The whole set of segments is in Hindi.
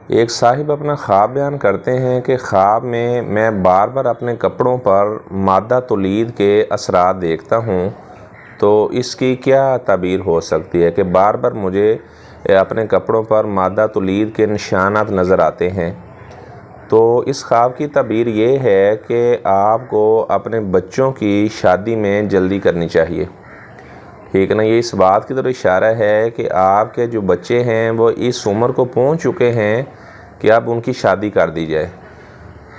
एक साहिब अपना ख्वाब बयान करते हैं कि ख्वाब में मैं बार बार अपने कपड़ों पर मादा तौलीद के असरात देखता हूँ, तो इसकी क्या ताबीर हो सकती है कि बार बार मुझे अपने कपड़ों पर मादा तौलीद के निशानात नज़र आते हैं। तो इस ख्वाब की ताबीर ये है कि आपको अपने बच्चों की शादी में जल्दी करनी चाहिए, ठीक है ना। ये इस बात की तरफ इशारा है कि आपके जो बच्चे हैं वो इस उम्र को पहुंच चुके हैं कि अब उनकी शादी कर दी जाए।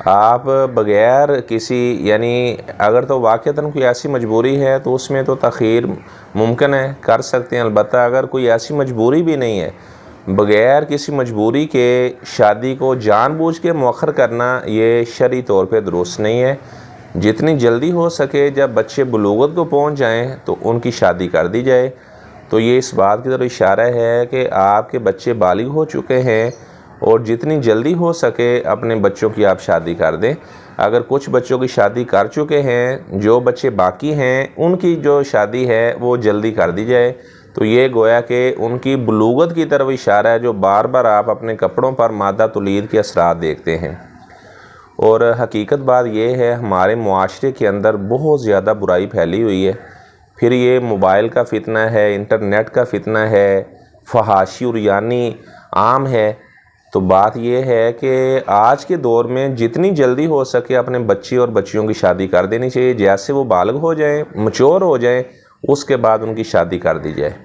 आप बग़ैर किसी यानी अगर तो वाक़तन कोई ऐसी मजबूरी है तो उसमें तो तख़ीर मुमकिन है, कर सकते हैं। अलबत्ता अगर कोई ऐसी मजबूरी भी नहीं है, बग़ैर किसी मजबूरी के शादी को जानबूझ के मौखर करना ये शरई तौर पे दुरुस्त नहीं है। जितनी जल्दी हो सके जब बच्चे बुलूगत को पहुंच जाएं तो उनकी शादी कर दी जाए। तो ये इस बात की तरफ इशारा है कि आपके बच्चे बालिग हो चुके हैं और जितनी जल्दी हो सके अपने बच्चों की आप शादी कर दें। अगर कुछ बच्चों की शादी कर चुके हैं, जो बच्चे बाकी हैं उनकी जो शादी है वो जल्दी कर दी जाए। तो ये गोया कि उनकी बुलूगत की तरफ इशारा है, जो बार बार आप अपने कपड़ों पर मादा तौलीद के असरात देखते हैं। और हकीकत बात यह है, हमारे मुआशरे के अंदर बहुत ज़्यादा बुराई फैली हुई है। फिर ये मोबाइल का फितना है, इंटरनेट का फितना है, फहाशी और यानी आम है। तो बात यह है कि आज के दौर में जितनी जल्दी हो सके अपने बच्चे और बच्चियों की शादी कर देनी चाहिए। जैसे वो बालिग हो जाएं, मैच्योर हो जाएं, उसके बाद उनकी शादी कर दी जाए।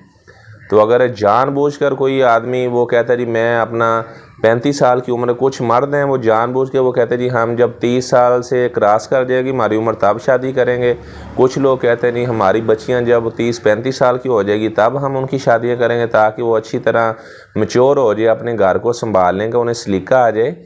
तो अगर जानबूझकर कोई आदमी वो कहता है जी मैं अपना 35 साल की उम्र, कुछ मर्द हैं वो जानबूझ के वो कहते हैं जी हम जब 30 साल से क्रॉस कर जाएगी हमारी उम्र तब शादी करेंगे। कुछ लोग कहते हैं जी हमारी बच्चियां जब 30-35 साल की हो जाएगी तब हम उनकी शादियां करेंगे, ताकि वो अच्छी तरह मैच्योर हो जाए, अपने घर को संभाल लेंगे, उन्हें सलीका आ जाए।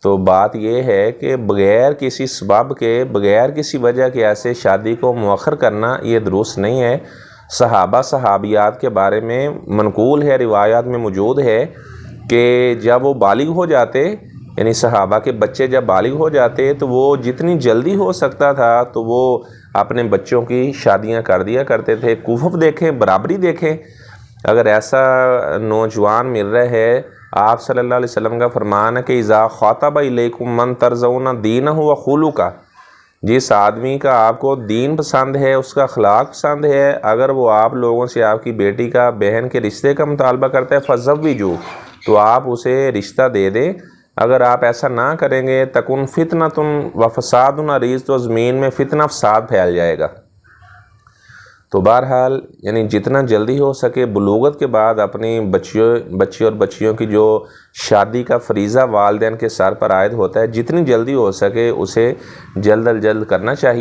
तो बात यह है कि बग़ैर किसी सबब के, बग़ैर किसी वजह के ऐसे शादी को मुअख्खर करना ये दुरुस्त नहीं है। सहाबा सहाबियात के बारे में मनकूल है, रिवायात में मौजूद है कि जब वो बालिग हो जाते, यानी सहाबा के बच्चे जब बालिग हो जाते तो वो जितनी जल्दी हो सकता था तो वो अपने बच्चों की शादियां कर दिया करते थे। कुफ़्फ़ देखें, बराबरी देखें। अगर ऐसा नौजवान मिल रहा है, आप सल्लल्लाहु अलैहि वसल्लम का फरमान है कि इज़ा ख़ातबा इलैकुम मन तरज़ौना दीनहु व खुलुका, जिस आदमी का आपको दीन पसंद है, उसका अखलाक पसंद है, अगर वो आप लोगों से आपकी बेटी का, बहन के रिश्ते का मुतालबा करता है फ़ज़व्विजू, तो आप उसे रिश्ता दे दें। अगर आप ऐसा ना करेंगे तकुन फितनतुन व फसादुन अरीज़, तो ज़मीन में फितना फसाद फैल जाएगा। तो बहरहाल यानी जितना जल्दी हो सके बुलूगत के बाद अपनी बच्चे और बच्चियों की जो शादी का फरीज़ा वालिदैन के सर पर आयद होता है, जितनी जल्दी हो सके उसे जल्द अज जल्द करना चाहिए।